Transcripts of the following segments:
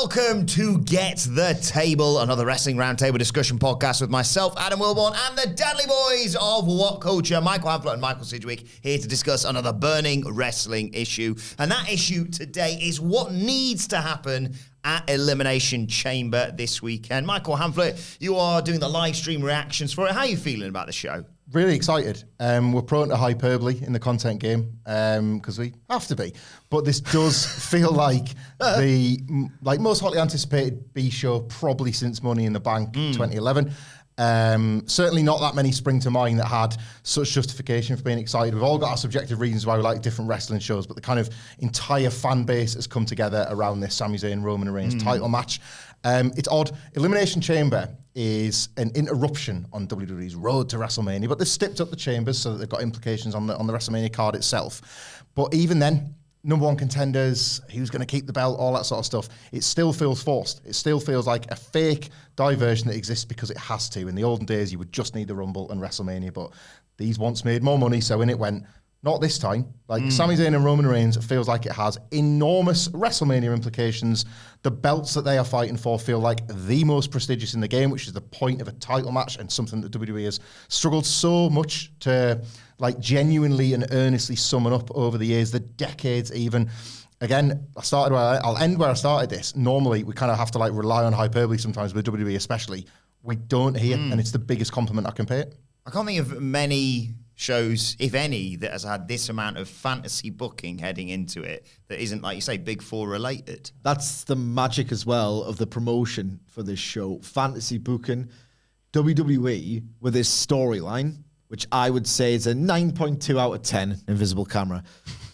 Welcome to Get the Table, another wrestling roundtable discussion podcast with myself, Adam Wilborn, and the Dudley Boys of WhatCulture, Michael Hamflett and Michael Sidgwick, here to discuss another burning wrestling issue. And that issue today is what needs to happen at Elimination Chamber this weekend. Michael Hamflett, you are doing the live stream reactions for it. How are you feeling about the show? Really excited. We're prone to hyperbole in the content game because we have to be. But this does feel like the most hotly anticipated B show probably since Money in the Bank 2011. Certainly not that many spring to mind that had such justification for being excited. We've all got our subjective reasons why we like different wrestling shows, but the kind of entire fan base has come together around this Sami Zayn Roman Reigns title match. It's odd. Elimination Chamber is an interruption on WWE's road to WrestleMania, but they've stepped up the chambers so that they've got implications on the WrestleMania card itself. But even then, number one contenders, who's going to keep the belt, all that sort of stuff, it still feels forced. It still feels like a fake diversion that exists because it has to. In the olden days, you would just need the Rumble and WrestleMania, but these once made more money, so in it went. Not this time. Sami Zayn and Roman Reigns, it feels like it has enormous WrestleMania implications. The belts that they are fighting for feel like the most prestigious in the game, which is the point of a title match and something that WWE has struggled so much to genuinely and earnestly summon up over the years, the decades even. Again, I'll end where I started this. Normally, we kind of have to rely on hyperbole sometimes with WWE especially. We don't here, and it's the biggest compliment I can pay it. I can't think of many shows, if any, that has had this amount of fantasy booking heading into it that isn't, like you say, Big Four related. That's the magic as well of the promotion for this show. Fantasy booking, WWE with this storyline, which I would say is a 9.2 out of 10, invisible camera.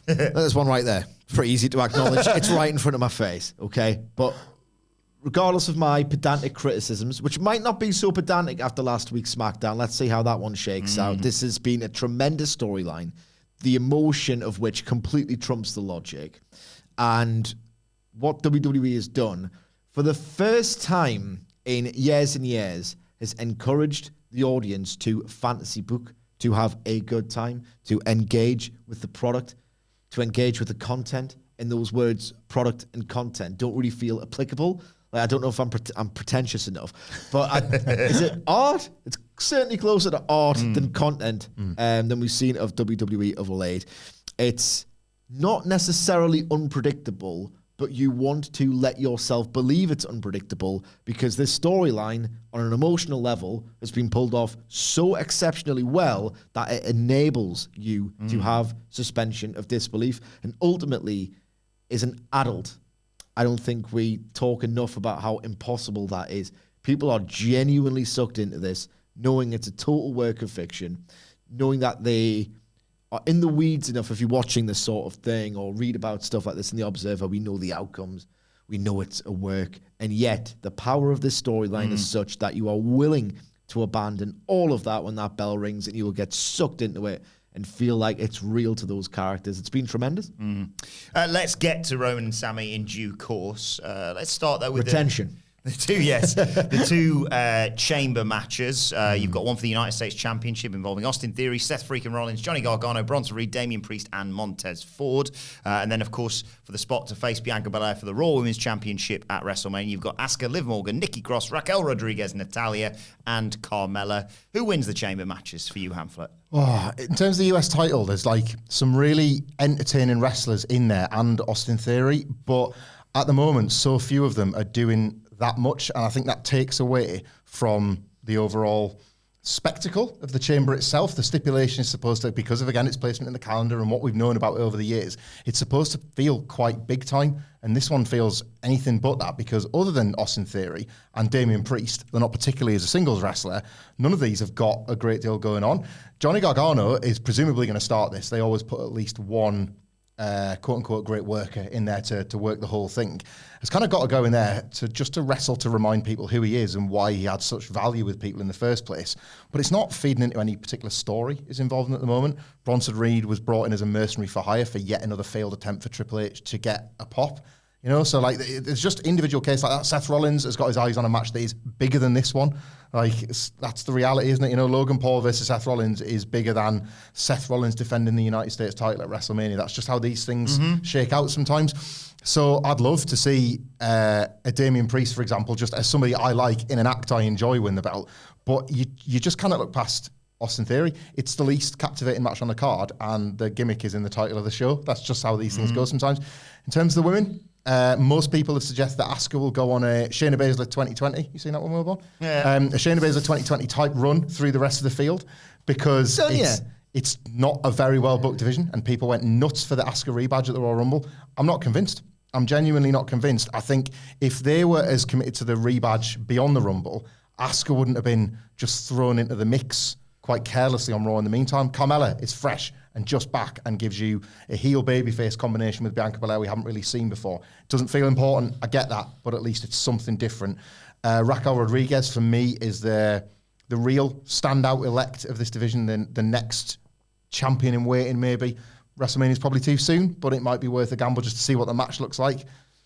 There's one right there. Pretty easy to acknowledge. It's right in front of my face, okay? But regardless of my pedantic criticisms, which might not be so pedantic after last week's SmackDown, let's see how that one shakes out. This has been a tremendous storyline, the emotion of which completely trumps the logic. And what WWE has done, for the first time in years and years, has encouraged the audience to fantasy book, to have a good time, to engage with the product, to engage with the content. And those words, product and content, don't really feel applicable. I don't know if I'm pretentious enough, but is it art? It's certainly closer to art than content than we've seen of WWE of late. It's not necessarily unpredictable, but you want to let yourself believe it's unpredictable because this storyline on an emotional level has been pulled off so exceptionally well that it enables you to have suspension of disbelief and ultimately is an adult. I don't think we talk enough about how impossible that is. People are genuinely sucked into this, knowing it's a total work of fiction, knowing that they are in the weeds enough if you're watching this sort of thing or read about stuff like this in The Observer. We know the outcomes. We know it's a work. And yet, the power of this storyline is such that you are willing to abandon all of that when that bell rings and you will get sucked into it and feel like it's real to those characters. It's been tremendous. Let's get to Roman and Sami in due course. Let's start though with retention. The two chamber matches. You've got one for the United States Championship involving Austin Theory, Seth Freakin' Rollins, Johnny Gargano, Bronson Reed, Damian Priest, and Montez Ford. And then, of course, for the spot to face Bianca Belair for the Raw Women's Championship at WrestleMania, you've got Asuka, Liv Morgan, Nikki Cross, Raquel Rodriguez, Natalya, and Carmella. Who wins the chamber matches for you, Hamflett? Oh, in terms of the US title, there's some really entertaining wrestlers in there and Austin Theory, but at the moment, so few of them are doing that much, and I think that takes away from the overall spectacle of the chamber itself. The stipulation is supposed to, because of, again, its placement in the calendar and what we've known about it over the years, it's supposed to feel quite big time, and this one feels anything but that, because other than Austin Theory and Damian Priest, they're not particularly as a singles wrestler, none of these have got a great deal going on. Johnny Gargano is presumably going to start this. They always put at least one quote-unquote great worker in there to work the whole thing. It's kind of got to go in there to wrestle to remind people who he is and why he had such value with people in the first place. But it's not feeding into any particular story is involved in at the moment. Bronson Reed was brought in as a mercenary for hire for yet another failed attempt for Triple H to get a pop. You know, so like it's just individual case like that. Seth Rollins has got his eyes on a match that is bigger than this one. Like that's the reality, isn't it? You know, Logan Paul versus Seth Rollins is bigger than Seth Rollins defending the United States title at WrestleMania. That's just how these things shake out sometimes. So I'd love to see a Damian Priest, for example, just as somebody I like in an act I enjoy win the belt. But you just cannot look past Austin Theory. It's the least captivating match on the card, and the gimmick is in the title of the show. That's just how these things go sometimes. In terms of the women, most people have suggested that Asuka will go on a Shayna Baszler 2020. You seen that one, Wilbon? Yeah. A Shayna Baszler 2020 type run through the rest of the field because it's not a very well booked division, and people went nuts for the Asuka rebadge at the Royal Rumble. I'm not convinced. I'm genuinely not convinced. I think if they were as committed to the rebadge beyond the Rumble, Asuka wouldn't have been just thrown into the mix quite carelessly on Raw in the meantime. Carmella is fresh and just back and gives you a heel babyface combination with Bianca Belair we haven't really seen before. Doesn't feel important, I get that, but at least it's something different. Raquel Rodriguez, for me, is the real standout elect of this division, the next champion in waiting maybe. WrestleMania is probably too soon, but it might be worth a gamble just to see what the match looks like.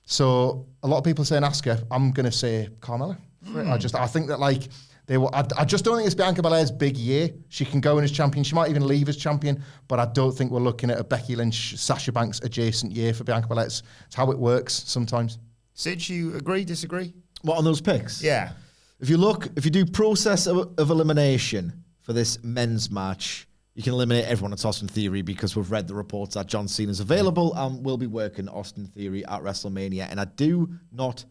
So a lot of people are saying Asuka. I'm going to say Carmella. I think that like I just don't think it's Bianca Belair's big year. She can go in as champion. She might even leave as champion, but I don't think we're looking at a Becky Lynch, Sasha Banks adjacent year for Bianca Belair. It's how it works sometimes. Sid, you agree, disagree? What, on those picks? Yeah. If you do process of elimination for this men's match, you can eliminate everyone at Austin Theory because we've read the reports that John Cena's available and will be working Austin Theory at WrestleMania. And I do not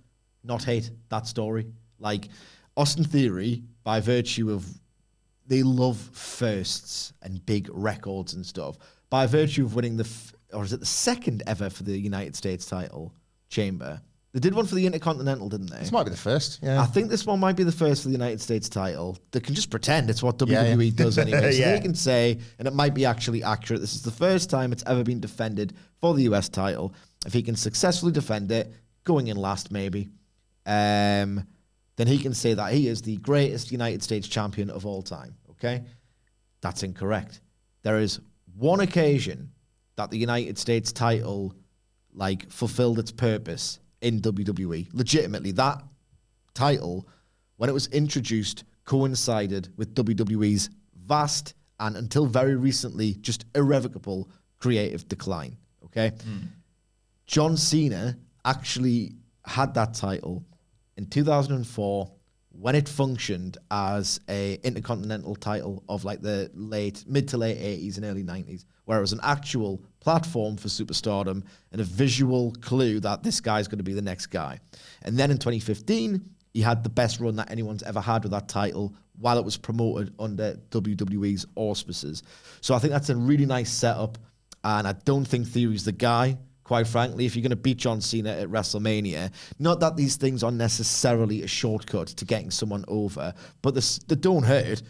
hate that story. Like, Austin Theory, by virtue of they love firsts and big records and stuff, by virtue of winning the second ever for the United States title chamber. They did one for the Intercontinental, didn't they? This might be the first. Yeah. I think this one might be the first for the United States title. They can just pretend it's what WWE does anyway. So they can say, and it might be actually accurate, this is the first time it's ever been defended for the US title. If he can successfully defend it, going in last maybe, then he can say that he is the greatest United States champion of all time. Okay? That's incorrect. There is one occasion that the United States title fulfilled its purpose in WWE. Legitimately, that title, when it was introduced, coincided with WWE's vast and until very recently just irrevocable creative decline. Okay? John Cena actually had that title in 2004 when it functioned as a intercontinental title of the mid to late 80s and early 90s, where it was an actual platform for superstardom and a visual clue that this guy's going to be the next guy. And then in 2015, he had the best run that anyone's ever had with that title while it was promoted under WWE's auspices. So I think that's a really nice setup, and I don't think Theory's the guy. Quite frankly, if you're going to beat John Cena at WrestleMania, not that these things are necessarily a shortcut to getting someone over, but they don't hurt.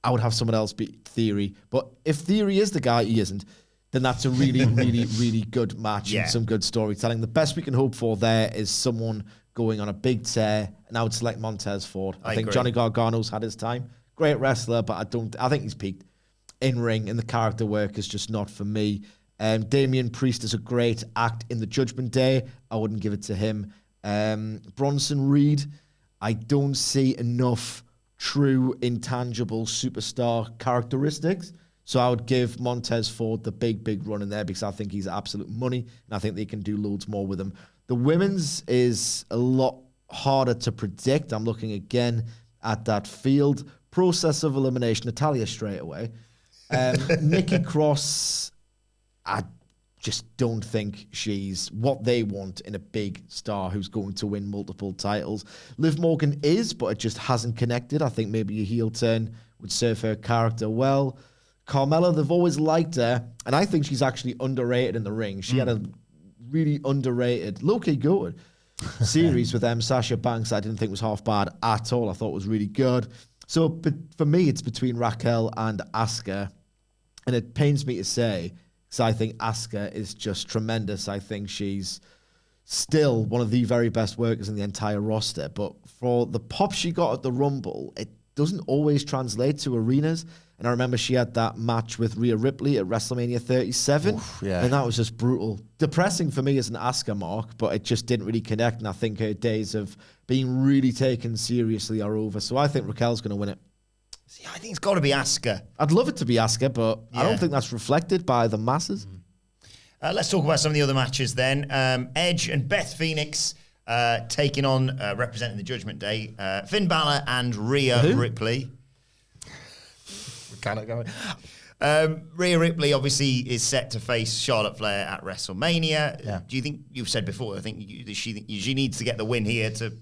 I would have someone else beat Theory. But if Theory is the guy, he isn't, then that's a really, really, really good match and some good storytelling. The best we can hope for there is someone going on a big tear, and I would select Montez Ford. I think agree. Johnny Gargano's had his time. Great wrestler, but I think he's peaked. In-ring and the character work is just not for me. Damian Priest is a great act in the Judgment Day. I wouldn't give it to him. Bronson Reed, I don't see enough true, intangible superstar characteristics. So I would give Montez Ford the big run in there because I think he's absolute money, and I think they can do loads more with him. The women's is a lot harder to predict. I'm looking again at that field. Process of elimination, Natalya straight away. Nikki Cross, I just don't think she's what they want in a big star who's going to win multiple titles. Liv Morgan is, but it just hasn't connected. I think maybe a heel turn would serve her character well. Carmella, they've always liked her, and I think she's actually underrated in the ring. She had a really underrated, low-key good series with Sasha Banks I didn't think was half bad at all. I thought was really good. So but for me, it's between Raquel and Asuka, and it pains me to say, because I think Asuka is just tremendous. I think she's still one of the very best workers in the entire roster, but for the pop she got at the Rumble, it doesn't always translate to arenas. And I remember she had that match with Rhea Ripley at WrestleMania 37. Oof, yeah. And that was just brutal. Depressing for me as an Asuka mark, but it just didn't really connect. And I think her days of being really taken seriously are over. So I think Raquel's going to win it. See, I think it's got to be Asuka. I'd love it to be Asuka, but I Yeah. don't think that's reflected by the masses. Let's talk about some of the other matches then. Edge and Beth Phoenix taking on, representing the Judgment Day, Finn Balor and Rhea Ripley. Kind of going. Rhea Ripley obviously is set to face Charlotte Flair at WrestleMania. Yeah. Do you think, you've said before, I think she needs to get the win here to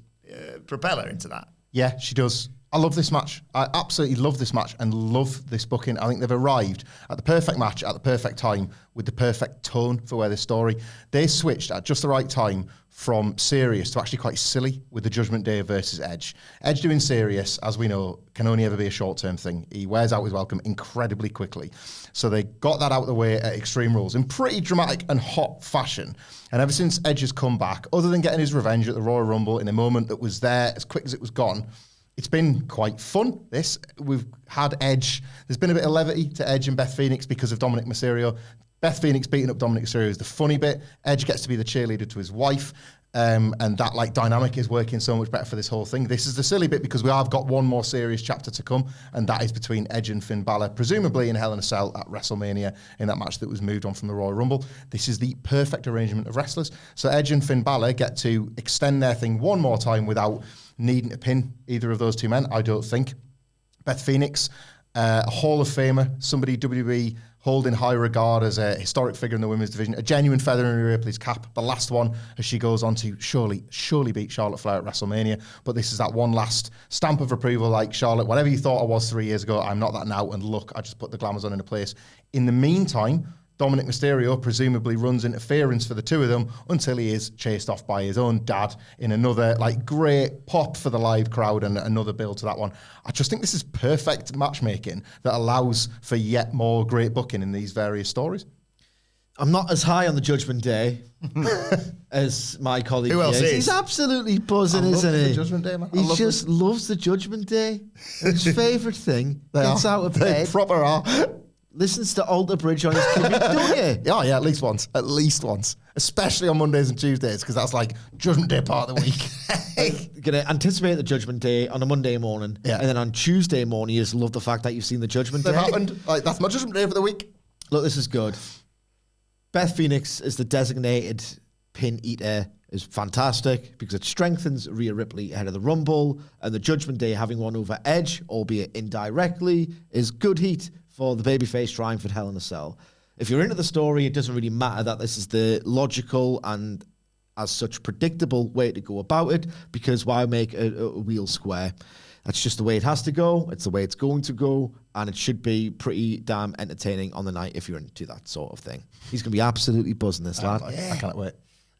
propel her into that? Yeah, she does. I love this match. I absolutely love this match and love this booking. I think they've arrived at the perfect match at the perfect time with the perfect tone for where this story. They switched at just the right time from serious to actually quite silly with the Judgment Day versus Edge. Edge doing serious, as we know, can only ever be a short-term thing. He wears out his welcome incredibly quickly. So they got that out of the way at Extreme Rules in pretty dramatic and hot fashion. And ever since Edge has come back, other than getting his revenge at the Royal Rumble in a moment that was there as quick as it was gone, it's been quite fun, this. We've had Edge. There's been a bit of levity to Edge and Beth Phoenix because of Dominic Mysterio. Beth Phoenix beating up Dominic Mysterio is the funny bit. Edge gets to be the cheerleader to his wife. And that dynamic is working so much better for this whole thing. This is the silly bit because we have got one more serious chapter to come, and that is between Edge and Finn Balor, presumably in Hell in a Cell at WrestleMania in that match that was moved on from the Royal Rumble. This is the perfect arrangement of wrestlers. So Edge and Finn Balor get to extend their thing one more time without needing to pin either of those two men, I don't think. Beth Phoenix, a Hall of Famer, somebody WWE hold in high regard as a historic figure in the women's division, a genuine feather in Rhea Ripley's cap, the last one as she goes on to surely beat Charlotte Flair at WrestleMania. But this is that one last stamp of approval, like, Charlotte, whatever you thought I was 3 years ago, I'm not that now, and look, I just put the Glamazon into place. In the meantime, Dominic Mysterio presumably runs interference for the two of them until he is chased off by his own dad in another great pop for the live crowd and another build to that one. I just think this is perfect matchmaking that allows for yet more great booking in these various stories. I'm not as high on the Judgment Day as my colleague. Who else is? He's absolutely buzzing, I love isn't the he? Judgment Day, man. I He love just loves the Judgment Day. His favourite thing. They Gets are. out of They bed. proper are. Listens to Alter Bridge on his commute, don't you? Yeah, at least once. At least once. Especially on Mondays and Tuesdays, because that's like Judgment Day part of the week. Gonna anticipate the Judgment Day on a Monday morning, Yeah. and then on Tuesday morning, you just love the fact that you've seen the Judgment They've Day. happened. That's my Judgment Day for the week. Look, this is good. Beth Phoenix is the designated pin eater is fantastic because it strengthens Rhea Ripley ahead of the Rumble, and the Judgment Day having won over Edge, albeit indirectly, is good heat for the babyface triumph at Hell in a Cell. If you're into the story, it doesn't really matter that this is the logical and as such predictable way to go about it, because why make a wheel square? That's just the way it has to go. It's the way it's going to go, and it should be pretty damn entertaining on the night if you're into that sort of thing. He's going to be absolutely buzzing, this lad. I can't wait.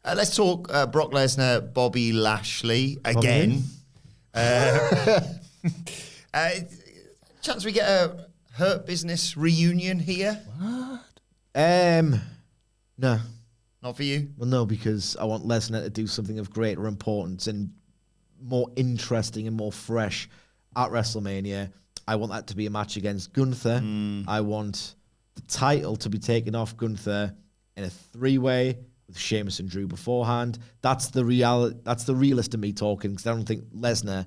Let's talk Brock Lesnar, Bobby Lashley again. Chance we get a Hurt Business reunion here? No. Not for you? Well, no, because I want Lesnar to do something of greater importance and more interesting and more fresh at WrestleMania. I want that to be a match against Gunther. I want the title to be taken off Gunther in a three-way with Sheamus and Drew beforehand. That's the realist of me talking, because I don't think Lesnar...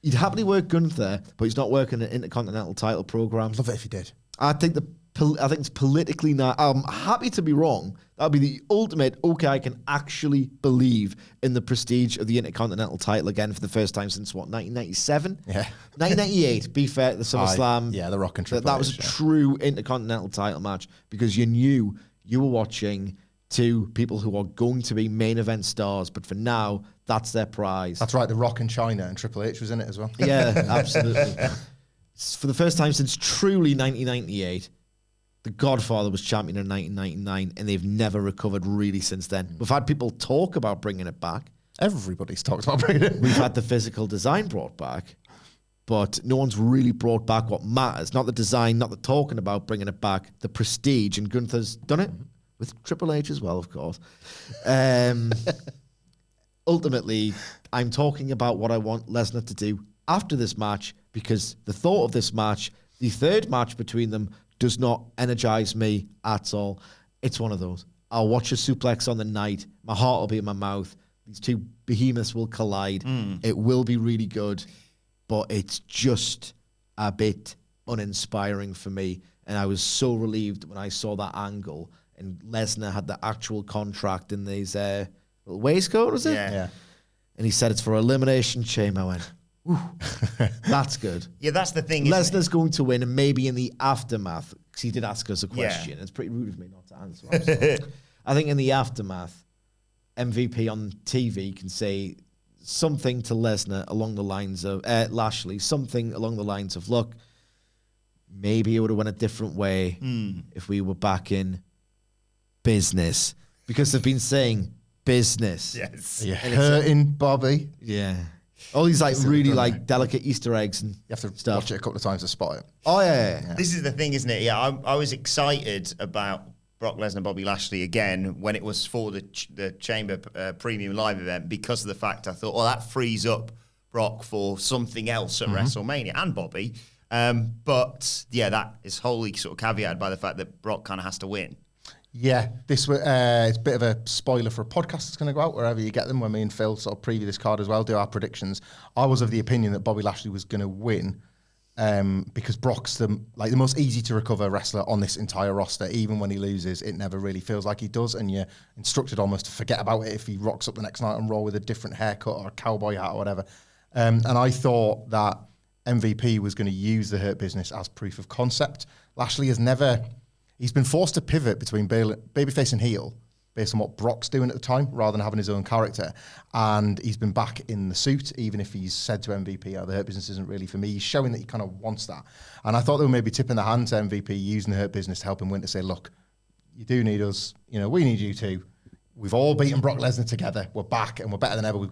He'd happily work Gunther, but he's not working an Intercontinental title program. Love it if he did. I think it's politically not. I'm happy to be wrong. That'll be the ultimate. Okay, I can actually believe in the prestige of the Intercontinental title again for the first time since what, 1997? Yeah. 1998. Be fair, the SummerSlam. Yeah, the Rock and Triple That was a H, yeah. true Intercontinental title match because you knew you were watching two people who are going to be main event stars, but for now, that's their prize. That's right, the Rock and China and Triple H was in it as well. Yeah, absolutely. For the first time since truly 1998, The Godfather was champion in 1999, and they've never recovered really since then. We've had people talk about bringing it back. Everybody's talked about bringing it. We've had the physical design brought back, but no one's really brought back what matters. Not the design, not the talking about bringing it back, the prestige, and Gunther's done it with Triple H as well, of course. Ultimately, I'm talking about what I want Lesnar to do after this match, because the thought of this match The third match between them does not energize me at all. It's one of those. I'll watch a suplex on the night. My heart will be in my mouth. These two behemoths will collide. It will be really good, but it's just a bit uninspiring for me. And I was so relieved when I saw that angle and Lesnar had the actual contract in these little waistcoat, was it? Yeah. And he said it's for Elimination Chamber. I went, ooh, that's good. Yeah, that's the thing. Isn't Lesnar's going to win, and maybe in the aftermath, because he did ask us a question. It's pretty rude of me not to answer. I'm sorry. I think in the aftermath, MVP on TV can say something to Lesnar along the lines of Lashley, something along the lines of, look, maybe it would have went a different way if we were back in business, because they've been saying business. Yes. You're hurting, Bobby. Yeah. All these like really like delicate Easter eggs and You have to stuff. watch it a couple of times to spot it. Oh yeah. This is the thing, isn't it? Yeah, I was excited about Brock Lesnar, Bobby Lashley again when it was for the Chamber Premium Live event, because of the fact I thought, well, that frees up Brock for something else at WrestleMania and Bobby. But yeah, that is wholly sort of caveated by the fact that Brock kind of has to win. Yeah, this was it's a bit of a spoiler for a podcast that's going to go out wherever you get them. When me and Phil sort of preview this card as well, do our predictions. I was of the opinion that Bobby Lashley was going to win because Brock's the most easy to recover wrestler on this entire roster. Even when he loses, it never really feels like he does, and you're instructed almost to forget about it if he rocks up the next night on Raw with a different haircut or a cowboy hat or whatever. And I thought that MVP was going to use the Hurt Business as proof of concept. Lashley has never... He's been forced to pivot between babyface and heel based on what Brock's doing at the time, rather than having his own character. And he's been back in the suit, even if he's said to MVP, the Hurt Business isn't really for me. He's showing that he kind of wants that. And I thought they were maybe tipping the hand to MVP, using the Hurt Business to help him win, to say, look, you do need us. We need you too. We've all beaten Brock Lesnar together. We're back and we're better than ever. We've